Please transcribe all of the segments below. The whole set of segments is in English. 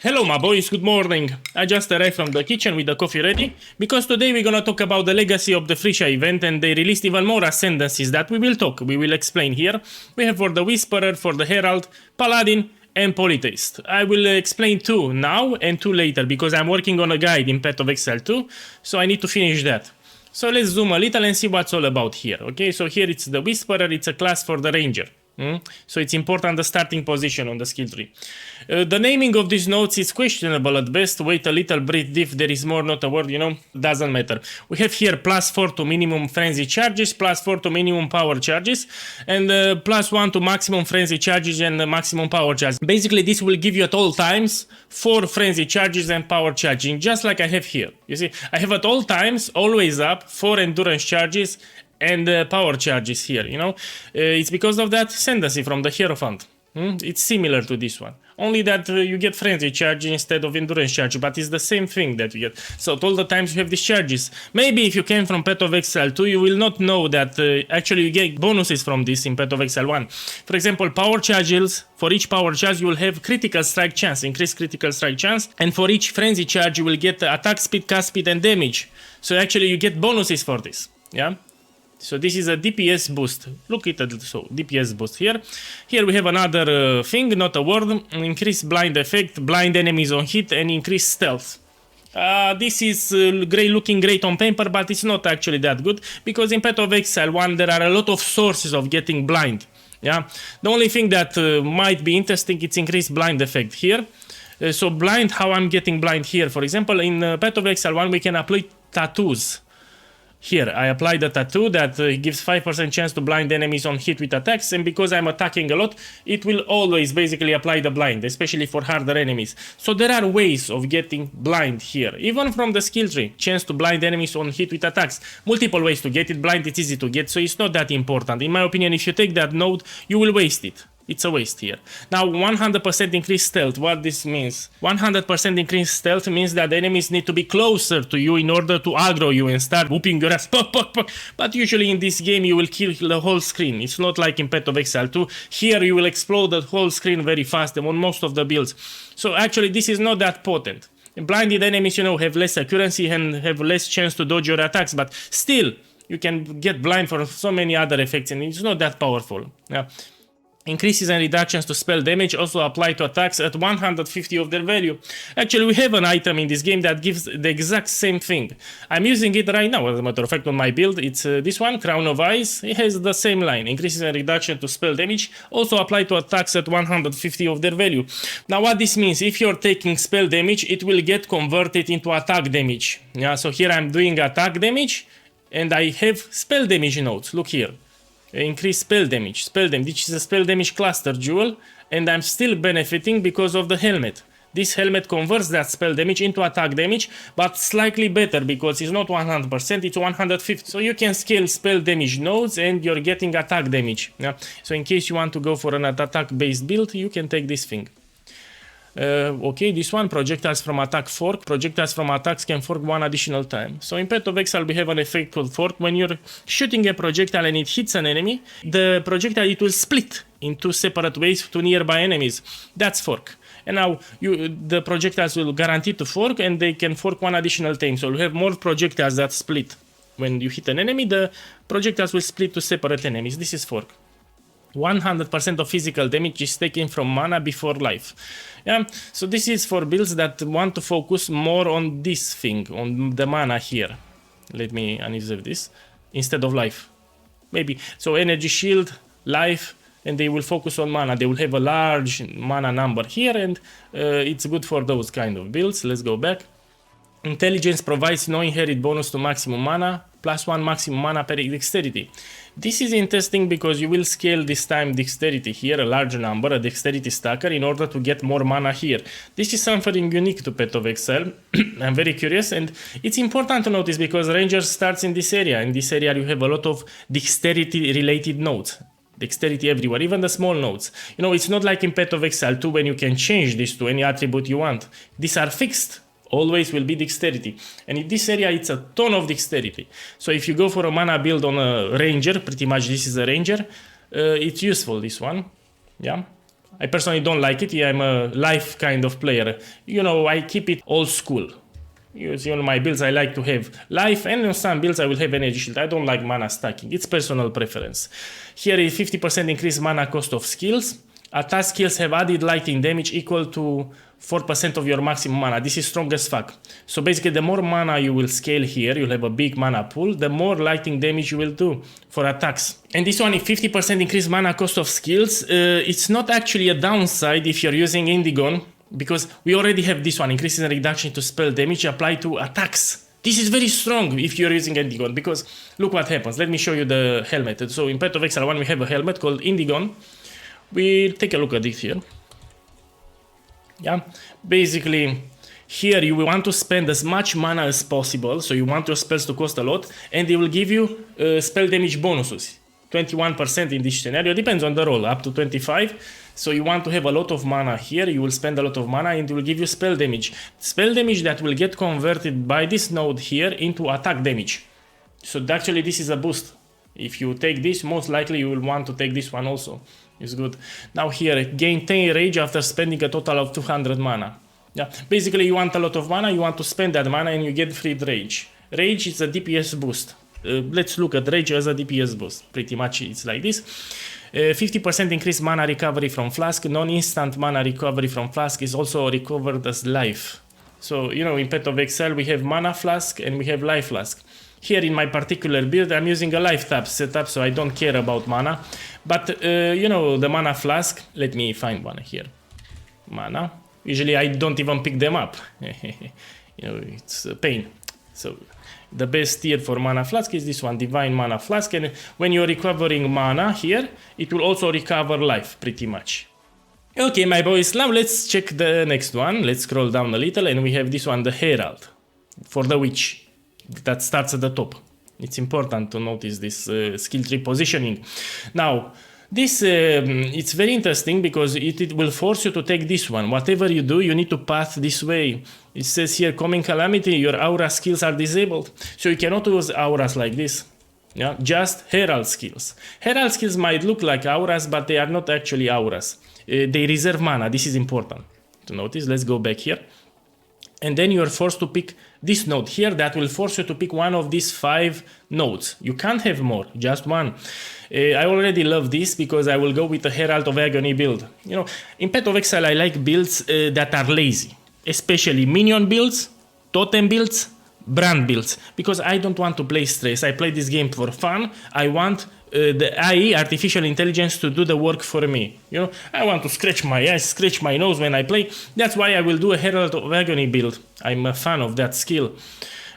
Hello my boys, good morning. I just arrived from the kitchen with the coffee ready, because today we're gonna talk about the Legacy of the Phrecia event, and they released even more Ascendancies that we will explain here. We have for the Whisperer, for the Herald, Paladin, and Polytheist. I will explain two now and two later, because I'm working on a guide in Path of Exile 2, so I need to finish that. So let's zoom a little and see what's all about here, okay? So here it's the Whisperer, it's a class for the Ranger. So it's important the starting position on the skill tree. The naming of these nodes is questionable at best. Wait a little, breathe if there is more, not a word, you know, doesn't matter. We have here +4 to minimum frenzy charges, +4 to minimum power charges, and +1 to maximum frenzy charges and maximum power charges. Basically this will give you at all times 4 frenzy charges and power charging, just like I have here. You see, I have at all times, always up, 4 endurance charges and power charges here, you know. It's because of that Ascendancy from the Hierophant. It's similar to this one, only that you get frenzy charge instead of endurance charge, but it's the same thing that you get. So at all the times you have these charges. Maybe if you came from Path of Exile 2, you will not know that actually you get bonuses from this in Path of Exile 1. For example, power charges, for each power charge you will have critical strike chance, increased critical strike chance, and for each frenzy charge you will get attack speed, cast speed, and damage. So actually you get bonuses for this, yeah? So this is a DPS boost. Look at it, so DPS boost here. Here we have another thing, not a word. Increase blind effect, blind enemies on hit, and increase stealth. This is looking great on paper, but it's not actually that good, because in Path of Exile 1 there are a lot of sources of getting blind. Yeah, the only thing that might be interesting, it's increased blind effect here. So blind, how I'm getting blind here? For example, in Path of Exile 1 we can apply tattoos. Here, I apply the tattoo that gives 5% chance to blind enemies on hit with attacks, and because I'm attacking a lot, it will always basically apply the blind, especially for harder enemies. So there are ways of getting blind here, even from the skill tree. Chance to blind enemies on hit with attacks. Multiple ways to get it. Blind, it's easy to get, so it's not that important. In my opinion, if you take that node, you will waste it. It's a waste here. Now, 100% increased stealth. What this means? 100% increased stealth means that the enemies need to be closer to you in order to aggro you and start whooping your ass. But usually in this game you will kill the whole screen. It's not like in Path of Exile 2. Here you will explode the whole screen very fast on most of the builds. So actually this is not that potent. Blinded enemies, you know, have less accuracy and have less chance to dodge your attacks, but still you can get blind for so many other effects, and it's not that powerful. Yeah. Increases and reductions to spell damage also apply to attacks at 150 of their value. Actually, we have an item in this game that gives the exact same thing. I'm using it right now, as a matter of fact, on my build. It's this one, Crown of Eyes. It has the same line. Increases and reduction to spell damage also apply to attacks at 150 of their value. Now, what this means, if you're taking spell damage, it will get converted into attack damage. Yeah, so here I'm doing attack damage, and I have spell damage nodes. Look here. Increase spell damage, this is a spell damage cluster jewel, and I'm still benefiting because of the helmet. This helmet converts that spell damage into attack damage, but slightly better, because it's not 100%, it's 150. So you can scale spell damage nodes and you're getting attack damage. Yeah? So in case you want to go for an attack based build, you can take this thing. Okay, this one, projectiles from attack fork. Projectiles from attacks can fork one additional time. So in Path of Exile we have an effect called fork. When you're shooting a projectile and it hits an enemy, the projectile, it will split in 2 separate ways to nearby enemies. That's fork. And now the projectiles will guarantee to fork, and they can fork one additional time. So you have more projectiles that split. When you hit an enemy, the projectiles will split to separate enemies. This is fork. 100% of physical damage is taken from mana before life. Yeah, so this is for builds that want to focus more on this thing, on the mana here. Let me unsave this, instead of life. Maybe, so energy shield, life, and they will focus on mana. They will have a large mana number here, and it's good for those kind of builds. Let's go back. Intelligence provides no inherit bonus to maximum mana, +1 maximum mana per dexterity. This is interesting because you will scale this time dexterity here, a large number, a dexterity stacker, in order to get more mana here. This is something unique to Path of Exile. I'm very curious, and it's important to notice because Ranger starts in this area. In this area you have a lot of dexterity related nodes. Dexterity everywhere, even the small nodes. You know, it's not like in Path of Exile 2 when you can change this to any attribute you want. These are fixed. Always will be dexterity, and in this area it's a ton of dexterity. So if you go for a mana build on a ranger, pretty much this is a ranger, it's useful, this one. Yeah, I personally don't like it. I'm a life kind of player. You know, I keep it old school. You see, on my builds I like to have life, and on some builds I will have energy shield. I don't like mana stacking. It's personal preference. Here is 50% increased mana cost of skills. Attack skills have added lightning damage equal to 4% of your maximum mana. This is strong as fuck. So basically the more mana you will scale here, you'll have a big mana pool, the more lightning damage you will do for attacks. And this one is 50% increased mana cost of skills. It's not actually a downside if you're using Indigon, because we already have this one, increase in reduction to spell damage applied to attacks. This is very strong if you're using Indigon, because look what happens. Let me show you the helmet. So in Path of Exile 1 we have a helmet called Indigon. We'll take a look at it here. Yeah, basically here you want to spend as much mana as possible, so you want your spells to cost a lot, and they will give you spell damage bonuses. 21% in this scenario, depends on the roll, up to 25. So you want to have a lot of mana here, you will spend a lot of mana and it will give you spell damage. Spell damage that will get converted by this node here into attack damage. So actually this is a boost. If you take this, most likely you will want to take this one also. It's good. Now here, gain 10 rage after spending a total of 200 mana. Yeah, basically you want a lot of mana, you want to spend that mana and you get free rage. Rage is a DPS boost. Let's look at rage as a DPS boost. Pretty much it's like this. 50% increased mana recovery from flask. Non-instant mana recovery from flask is also recovered as life. So, you know, in Path of Exile we have mana flask and we have life flask. Here in my particular build I'm using a life tap setup, so I don't care about mana. But, you know, the mana flask, let me find one here. Mana. Usually I don't even pick them up. You know, it's a pain. So the best tier for mana flask is this one, divine mana flask, and when you're recovering mana here, it will also recover life pretty much. Okay, my boys, now let's check the next one. Let's scroll down a little and we have this one, the Herald for the witch that starts at the top. It's important to notice this skill tree positioning. Now this it's very interesting because it will force you to take this one. Whatever you do, you need to path this way. It says here, Common Calamity, your aura skills are disabled. So you cannot use auras like this. Yeah, just Herald skills. Herald skills might look like auras, but they are not actually auras. They reserve mana. This is important to notice. Let's go back here. And then you are forced to pick this node here that will force you to pick one of these 5 nodes. You can't have more, just one. I already love this because I will go with the Herald of Agony build. You know, in Path of Exile I like builds that are lazy, especially minion builds, totem builds, brand builds, because I don't want to play stress. I play this game for fun. I want the AI, artificial intelligence, to do the work for me. You know, I want to scratch my eyes, scratch my nose when I play. That's why I will do a Herald of Agony build. I'm a fan of that skill.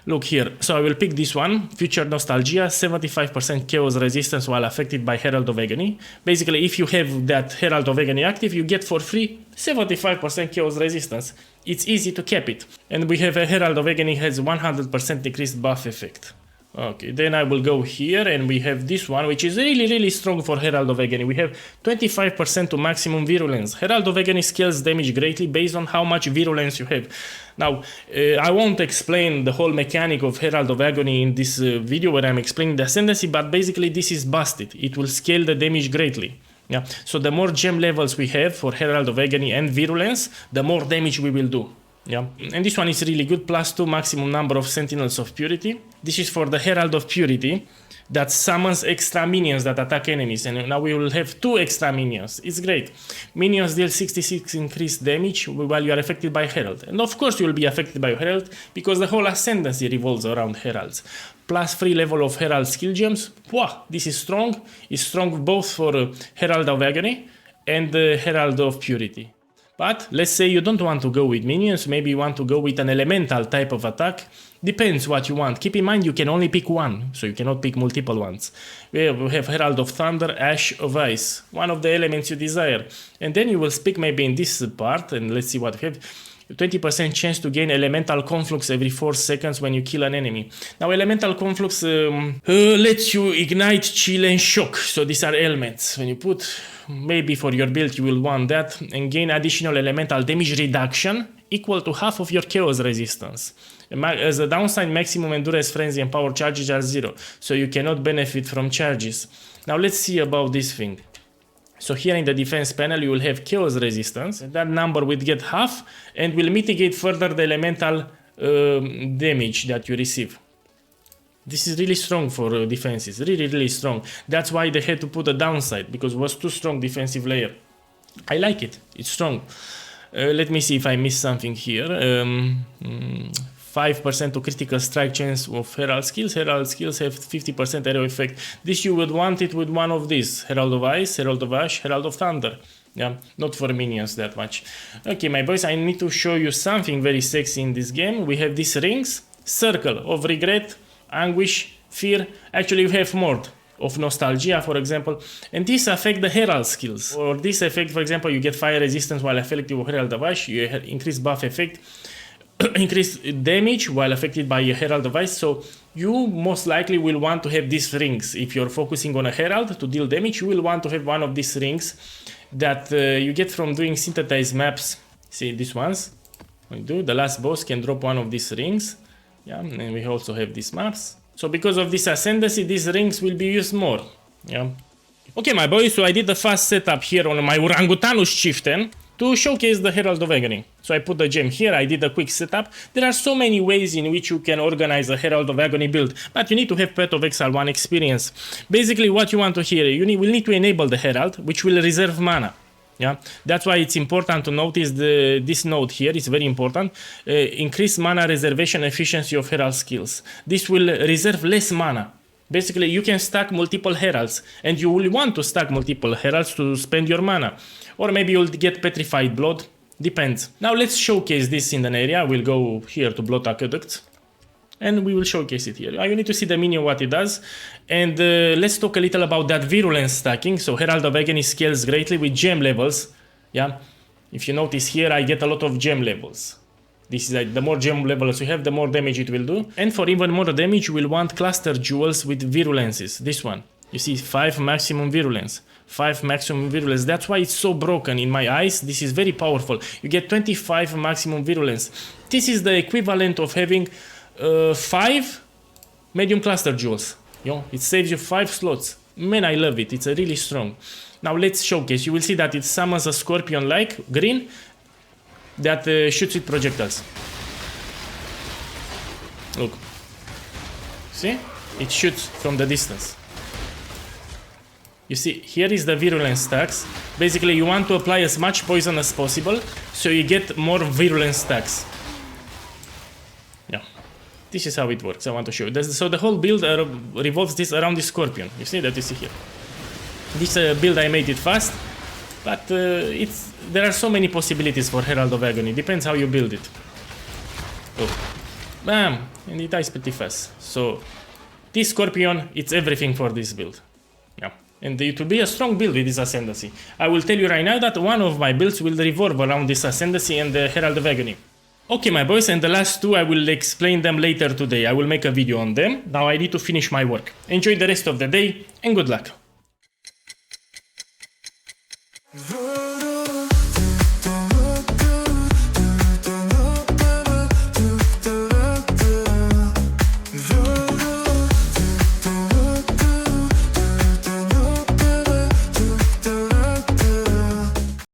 Look here, so I will pick this one, Future Nostalgia, 75% chaos resistance while affected by Herald of Agony. Basically, if you have that Herald of Agony active, you get for free 75% chaos resistance. It's easy to cap it. And we have a Herald of Agony has 100% increased buff effect. Okay, then I will go here and we have this one, which is really strong for Herald of Agony. We have 25% to maximum virulence. Herald of Agony scales damage greatly based on how much virulence you have. Now, I won't explain the whole mechanic of Herald of Agony in this video where I'm explaining the Ascendancy, but basically this is busted. It will scale the damage greatly. Yeah. So the more gem levels we have for Herald of Agony and virulence, the more damage we will do. Yeah, and this one is really good, +2 maximum number of Sentinels of Purity. This is for the Herald of Purity that summons extra minions that attack enemies, and now we will have 2 extra minions. It's great. Minions deal 66 increased damage while you are affected by Herald, and of course you will be affected by Herald because the whole Ascendancy revolves around Heralds. +3 level of Herald skill gems. Wow, this is strong. It's strong both for Herald of Agony and the Herald of Purity. But let's say you don't want to go with minions, maybe you want to go with an elemental type of attack. Depends what you want. Keep in mind you can only pick one, so you cannot pick multiple ones. We have Herald of Thunder, Ash of Ice, one of the elements you desire. And then you will speak maybe in this part, and let's see what we have. 20% chance to gain Elemental Conflux every 4 seconds when you kill an enemy. Now Elemental Conflux lets you ignite, chill and shock. So these are elements. When you put, maybe for your build you will want that, and gain additional elemental damage reduction equal to half of your chaos resistance. As a downside, maximum endurance, frenzy and power charges are 0. So you cannot benefit from charges. Now let's see about this thing. So here in the defense panel, you will have chaos resistance. That number will get half and will mitigate further the elemental damage that you receive. This is really strong for defenses, really strong. That's why they had to put a downside, because it was too strong defensive layer. I like it, it's strong. Let me see if I missed something here. 5% to critical strike chance of Herald skills. Herald skills have 50% arrow effect. This you would want it with one of these. Herald of Ice, Herald of Ash, Herald of Thunder. Yeah, not for minions that much. Okay, my boys, I need to show you something very sexy in this game. We have these rings. Circle of Regret, Anguish, Fear. Actually, we have more. Of Nostalgia, for example. And these affect the Herald skills. Or this effect, for example, you get fire resistance while affected with Herald of Ash. You have increased buff effect. Increased damage while affected by a Herald of Ice. So you most likely will want to have these rings. If you're focusing on a Herald to deal damage, you will want to have one of these rings that you get from doing synthesized maps. See these ones? We do. The last boss can drop one of these rings. Yeah, and we also have these maps. So because of this ascendancy, these rings will be used more. Yeah. Okay, my boys, so I did a fast setup here on my Orangutanus Chieftain to showcase the Herald of Agony. So I put the gem here, I did a quick setup. There are so many ways in which you can organize a Herald of Agony build, but you need to have Path of Exile 1 experience. Basically what you want to hear, you will need to enable the Herald, which will reserve mana. Yeah, that's why it's important to notice this note here. It's very important. Increase mana reservation efficiency of Herald skills. This will reserve less mana. Basically, you can stack multiple Heralds, and you will want to stack multiple Heralds to spend your mana. Or maybe you'll get Petrified Blood. Depends. Now let's showcase this in an area. We'll go here to Blood Aqueduct. And we will showcase it here. You need to see the minion, what it does. And let's talk a little about that virulence stacking. So Herald of Agony scales greatly with gem levels. Yeah, if you notice here, I get a lot of gem levels. This is like the more gem levels you have, the more damage it will do. And for even more damage, you will want cluster jewels with virulences. This one. You see 5 maximum virulence. 5 maximum virulence. That's why it's so broken in my eyes. This is very powerful. You get 25 maximum virulence. This is the equivalent of having 5 medium cluster jewels. You know, it saves you 5 slots. Man, I love it. It's a really strong. Now let's showcase. You will see that it summons a scorpion like green that shoots with projectiles. Look. See? It shoots from the distance. You see, here is the virulence stacks. Basically, you want to apply as much poison as possible so you get more virulence stacks. Yeah. This is how it works. I want to show you. So the whole build revolves this around the scorpion. You see that? You see here. This build I made it fast, but there are so many possibilities for Herald of Agony. Depends how you build it. Oh, bam! And it dies pretty fast. So this scorpion, it's everything for this build. Yeah. And it will be a strong build with this Ascendancy. I will tell you right now that one of my builds will revolve around this Ascendancy and the Herald of Agony. Okay, my boys, and the last two I will explain them later today. I will make a video on them. Now I need to finish my work. Enjoy the rest of the day and good luck.